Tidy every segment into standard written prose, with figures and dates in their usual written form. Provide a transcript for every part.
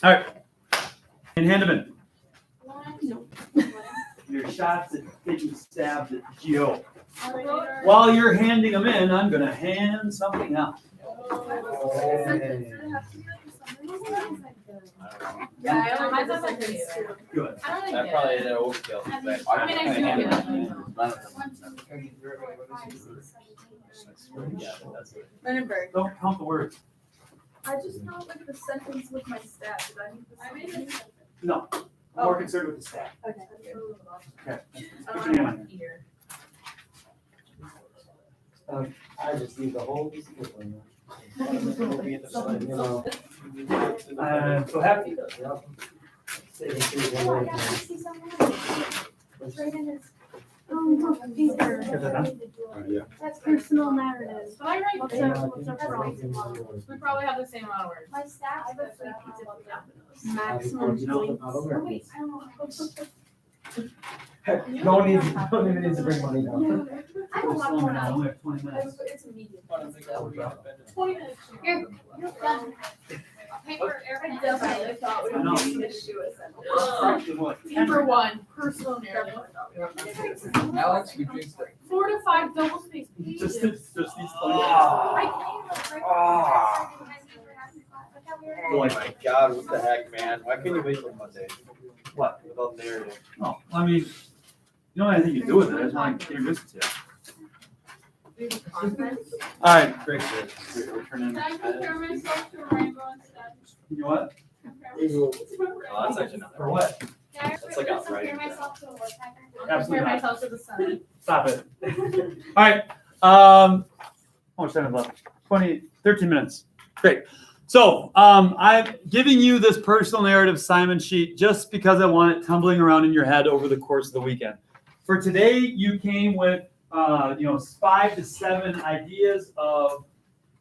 All right. And hand them in. No. Your shots at taking stabs at Gio. While you're handing them in, I'm going to hand something out. Yeah, mine's not like this. Good. I don't That probably is an overkill. I mean, I do get it. Lindenberg. Don't count the words. I just count like the sentence with my stat. Did I need the sentence? No. I'm more concerned with the stat. Okay. Okay. Put your name on Here. I just need the whole piece of paper. I'm so happy. That's personal narrative. But I write What's big. up from? We probably have the same amount of words. My stats, I have a pizza Maximum maximum points. points. No even need to bring money down. I don't want more now. We have 20 minutes. It's immediate. 20 minutes. You're done. Paper, I definitely thought we I know. were making this shoe a sentence. Paper one, personal narrative. Alex, you drink stuff. 4 to 5 double spaced pages. Just these 20 Oh my God, what the heck, man? Why couldn't you wait till Monday? What? Without narrative. Oh, I mean, you know anything you do with it. I just want to introduce it to you. All right. Great, we're turning. Can I compare myself to a rainbow instead? You know what? Oh, that's actually not. For what? Can I That's like outright. compare myself to a woodpecker? Absolutely Compare not. myself to the sun. Stop it. All right. How much time is left? 13 minutes. Great. So I'm giving you this personal narrative Simon sheet just because I want it tumbling around in your head over the course of the weekend. For today, you came with 5 to 7 ideas of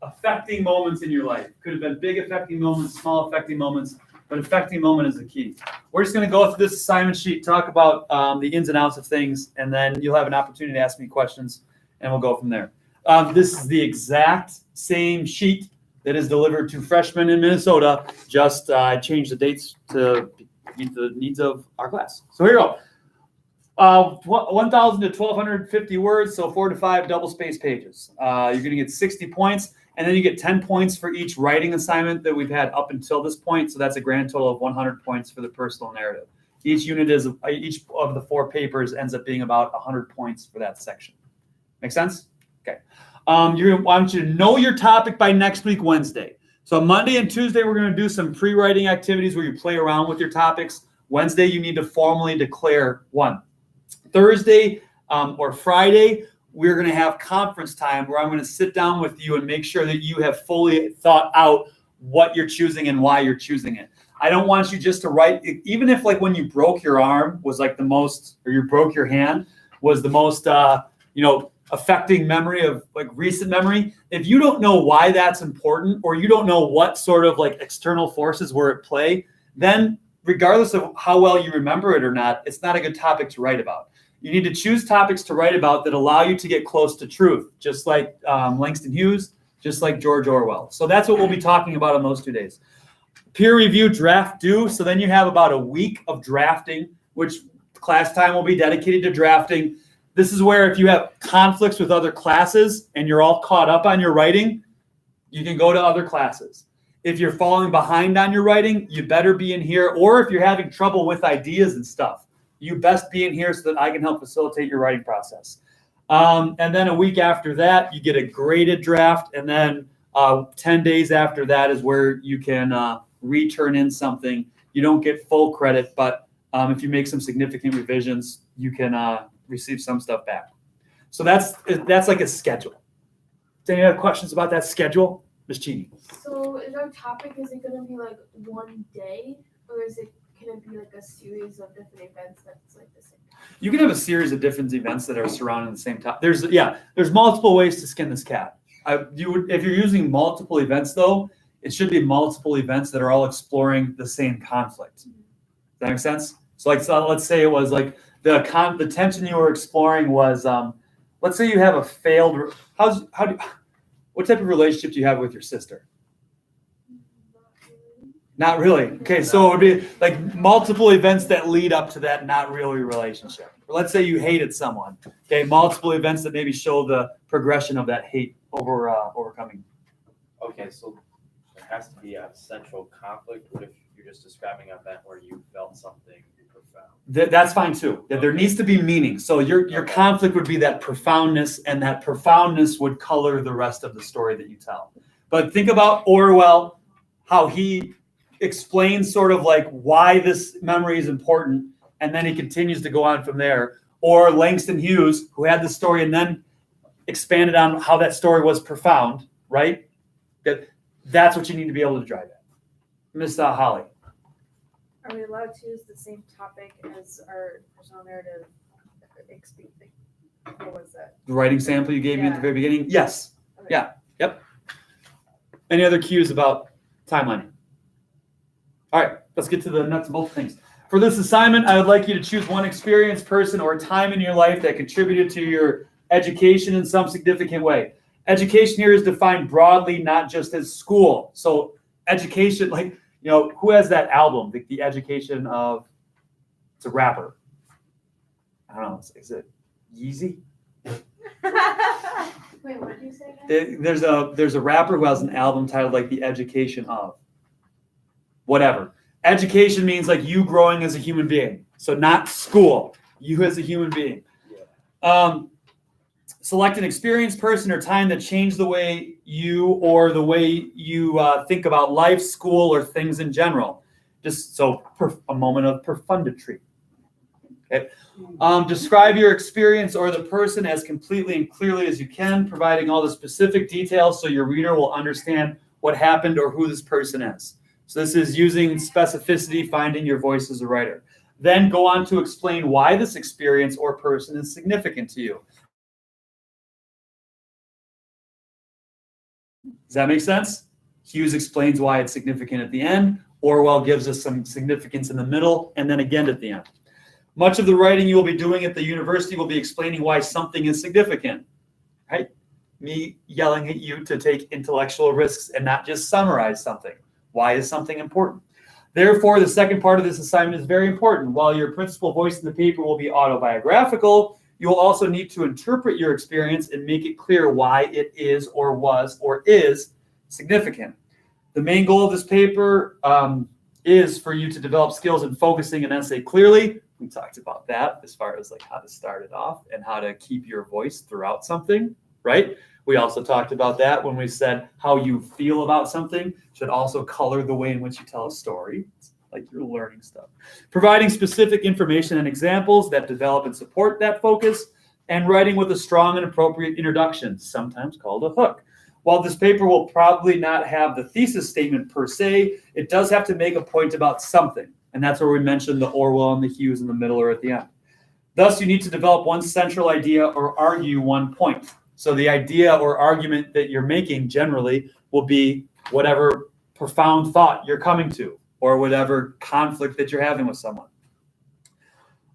affecting moments in your life. Could have been big affecting moments, small affecting moments, but affecting moment is the key. We're just going to go through this assignment sheet, talk about the ins and outs of things, and then you'll have an opportunity to ask me questions, and we'll go from there. This is the exact same sheet that is delivered to freshmen in Minnesota. Just changed the dates to meet the needs of our class. So here you go. 1,000 to 1,250 words, so 4 to 5 double-spaced pages. You're going to get 60 points, and then you get 10 points for each writing assignment that we've had up until this point. So that's a grand total of 100 points for the personal narrative. Each of the 4 papers ends up being about 100 points for that section. Make sense? Okay. I want you to know your topic by next week, Wednesday. So Monday and Tuesday, we're going to do some pre-writing activities where you play around with your topics. Wednesday, you need to formally declare one. Thursday or Friday, we're going to have conference time where I'm going to sit down with you and make sure that you have fully thought out what you're choosing and why you're choosing it. I don't want you just to write, even if like when you broke your arm was like the most, or you broke your hand was the most, affecting memory of like recent memory. If you don't know why that's important, or you don't know what sort of like external forces were at play, then regardless of how well you remember it or not, it's not a good topic to write about. You need to choose topics to write about that allow you to get close to truth, just like Langston Hughes, just like George Orwell. So that's what we'll be talking about on those 2 days. Peer review, draft due. So then you have about a week of drafting, which class time will be dedicated to drafting. This is where if you have conflicts with other classes and you're all caught up on your writing, you can go to other classes. If you're falling behind on your writing, you better be in here. Or if you're having trouble with ideas and stuff, you best be in here so that I can help facilitate your writing process. And then a week after that, you get a graded draft. And then 10 days after that is where you can return in something. You don't get full credit, but if you make some significant revisions, you can receive some stuff back. So that's like a schedule. Any other questions about that schedule, Ms. Cheney? So is our topic, is it gonna be like one day, or can it be like a series of different events that's like the same time? You can have a series of different events that are surrounding the same topic. There's multiple ways to skin this cat. If you're using multiple events though, it should be multiple events that are all exploring the same conflict. Does that make sense? So let's say it was like the tension you were exploring was, let's say you have a failed, what type of relationship do you have with your sister? Not really. Okay, so it would be like multiple events that lead up to that not really relationship. Let's say you hated someone. Okay, multiple events that maybe show the progression of that hate overcoming. Okay, so there has to be a central conflict. What if you're just describing an event where you felt something profound? That's fine too. That there needs to be meaning. So your conflict would be that profoundness, and that profoundness would color the rest of the story that you tell. But think about Orwell, how he explains sort of like why this memory is important, and then he continues to go on from there. Or Langston Hughes, who had the story and then expanded on how that story was profound, right? That's what you need to be able to drive at. Miss Holly. Are we allowed to use the same topic as our personal narrative? What was that? The writing sample you gave me at the Yeah. very beginning? Yes. Okay. Yeah. Yep. Any other cues about timelining? All right, let's get to the nuts and bolts of things. For this assignment, I would like you to choose one experience, person, or time in your life that contributed to your education in some significant way. Education here is defined broadly, not just as school. So education, like, who has that album, the education of, it's a rapper. I don't know, is it Yeezy? Wait, what did you say again? There's a rapper who has an album titled like The Education of. Whatever. Education means like you growing as a human being. So not school, you as a human being. Select an experience, person, or time that changed the way you think about life, school, or things in general. Just so a moment of profundity. Okay. Describe your experience or the person as completely and clearly as you can, providing all the specific details so your reader will understand what happened or who this person is. So this is using specificity, finding your voice as a writer. Then go on to explain why this experience or person is significant to you. Does that make sense? Hughes explains why it's significant at the end. Orwell gives us some significance in the middle, and then again at the end. Much of the writing you will be doing at the university will be explaining why something is significant, right? Me yelling at you to take intellectual risks and not just summarize something. Why is something important? Therefore, the second part of this assignment is very important. While your principal voice in the paper will be autobiographical, you will also need to interpret your experience and make it clear why it is or was or is significant. The main goal of this paper is for you to develop skills in focusing an essay clearly. We talked about that as far as like how to start it off and how to keep your voice throughout something, right? We also talked about that when we said how you feel about something should also color the way in which you tell a story. It's like you're learning stuff. Providing specific information and examples that develop and support that focus, and writing with a strong and appropriate introduction, sometimes called a hook. While this paper will probably not have the thesis statement per se, it does have to make a point about something. And that's where we mentioned the Orwell and the Hughes in the middle or at the end. Thus, you need to develop one central idea or argue one point. So the idea or argument that you're making generally will be whatever profound thought you're coming to or whatever conflict that you're having with someone.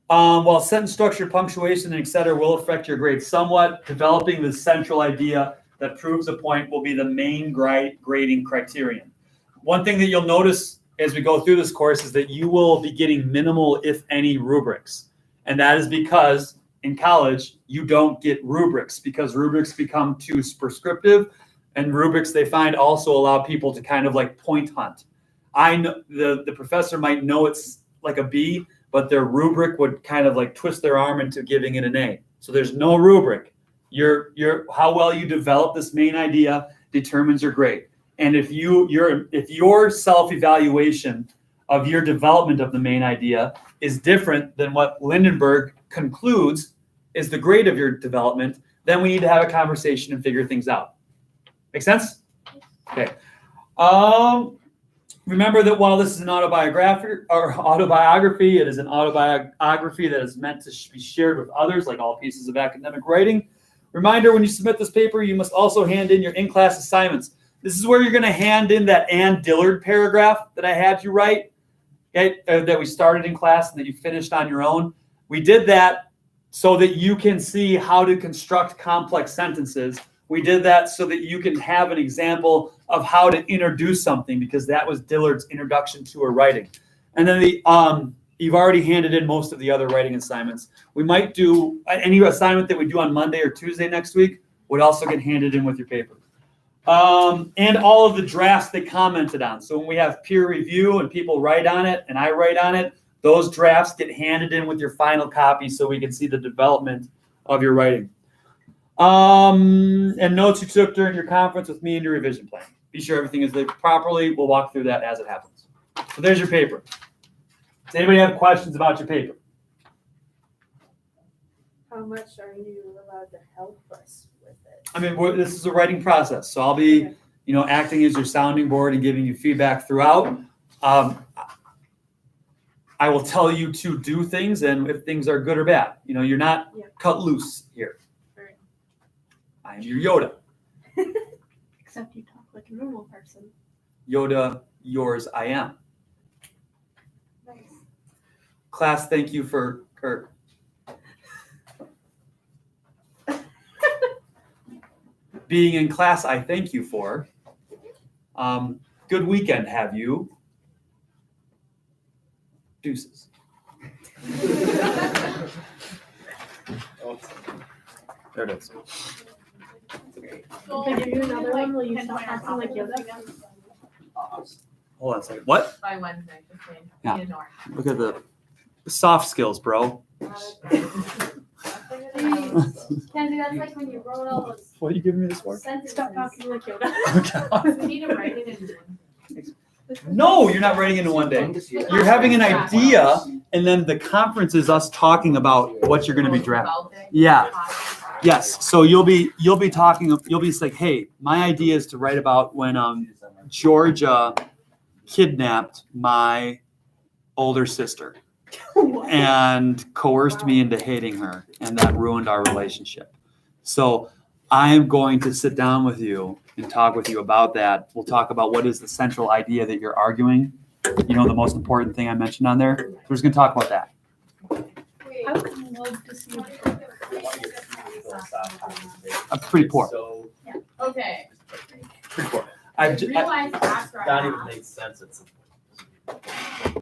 While sentence structure, punctuation, and et cetera will affect your grade somewhat, developing the central idea that proves a point will be the main grading criterion. One thing that you'll notice as we go through this course is that you will be getting minimal, if any, rubrics. And that is because in college, you don't get rubrics because rubrics become too prescriptive, and rubrics they find also allow people to kind of like point hunt. I know the professor might know it's like a B, but their rubric would kind of like twist their arm into giving it an A. So there's no rubric. How well you develop this main idea determines your grade. And if your self-evaluation of your development of the main idea is different than what Lindenberg concludes is the grade of your development, then we need to have a conversation and figure things out. Make sense? Okay. Remember that while this is an autobiography, it is an autobiography that is meant to be shared with others, like all pieces of academic writing. Reminder, when you submit this paper, you must also hand in your in-class assignments. This is where you're going to hand in that Ann Dillard paragraph that I had you write, okay, that we started in class and that you finished on your own. We did that so that you can see how to construct complex sentences We did that so that you can have an example of how to introduce something, because that was Dillard's introduction to a writing. And then you've already handed in most of the other writing assignments. We might do any assignment that we do on Monday or Tuesday next week would also get handed in with your paper. And all of the drafts they commented on. So when we have peer review and people write on it and I write on it, those drafts get handed in with your final copy so we can see the development of your writing. And notes you took during your conference with me and your revision plan. Be sure everything is laid properly. We'll walk through that as it happens. So there's your paper. Does anybody have questions about your paper? How much are you allowed to help us with it? I mean, this is a writing process, so I'll be, acting as your sounding board and giving you feedback throughout. I will tell you to do things, and if things are good or bad, you're not cut loose here. Right. I am your Yoda. Except you talk like a normal person. Yoda, yours I am. Nice. Class, thank you for Kurt. Being in class, I thank you for. Good weekend, have you? Deuces. There it is. So, If I give you another like, one, will you 10 stop pointer acting like Yoda? confidence again? Hold on a second. What? By Wednesday, just saying. Yeah. Ignore. Look at the soft skills, bro. Kenzie, that's like when you wrote all those What are you giving me this for? sentences. Stop talking like Yoda. We need to write it in. No, you're not writing into one day. You're having an idea, and then the conference is us talking about what you're going to be drafting. Yeah. Yes. So you'll be talking. You'll be like, hey, my idea is to write about when Georgia kidnapped my older sister and coerced me into hating her, and that ruined our relationship. So I am going to sit down with you and talk with you about that. We'll talk about what is the central idea that you're arguing. The most important thing I mentioned on there. We're just going to talk about that. I would love to see I'm pretty poor. So Okay. Pretty poor. I I've realized after not I even asked, makes sense. It's